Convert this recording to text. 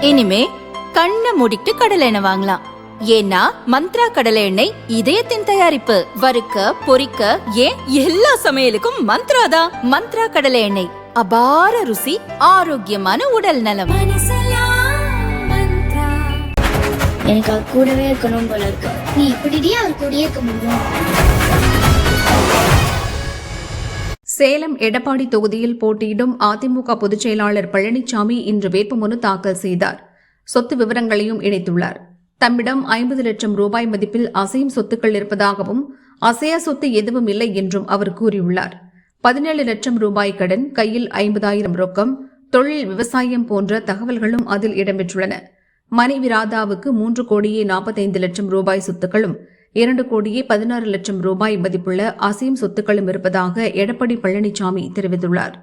இனிமே கண்ணை மூடிட்டு கடலை எண்ணெய் வாங்கலாம். ஏன்னா மந்த்ரா கடலை எண்ணெய் இதயத்தின் தயாரிப்பு. வறுக்க பொரிக்க ஏன் எல்லா சமையலுக்கும் மந்த்ரா தான். மந்த்ரா கடலை எண்ணெய், அபார ருசி, ஆரோக்கியமான உடல் நலம். எனக்கு அவர் கூடவே இருக்கணும் போல இருக்கு. நீ இப்படியே அவர் கூடயே இருக்க முடியும். சேலம் எடப்பாடி தொகுதியில் போட்டியிடும் அதிமுக பொதுச் செயலாளர் பழனிசாமி இன்று வேட்புமனு தாக்கல் செய்தார். சொத்து விவரங்களையும் இணைத்துள்ளார். தம்மிடம் 50 லட்சம் ரூபாய் மதிப்பில் அசையும் சொத்துக்கள் இருப்பதாகவும் அசையா சொத்து எதுவும் இல்லை என்றும் அவர் கூறியுள்ளார். 17 லட்சம் ரூபாய் கடன், கையில் 50,000 ரொக்கம், தொழில், விவசாயம் போன்ற தகவல்களும் அதில் இடம்பெற்றுள்ளன. மனைவி ராதாவுக்கு 3,45 லட்சம் ரூபாய் சொத்துக்களும் 2,16 லட்சம் ரூபாய் மதிப்புள்ள அசையும் சொத்துக்களும் இருப்பதாக எடப்பாடி பழனிசாமி தெரிவித்துள்ளார்.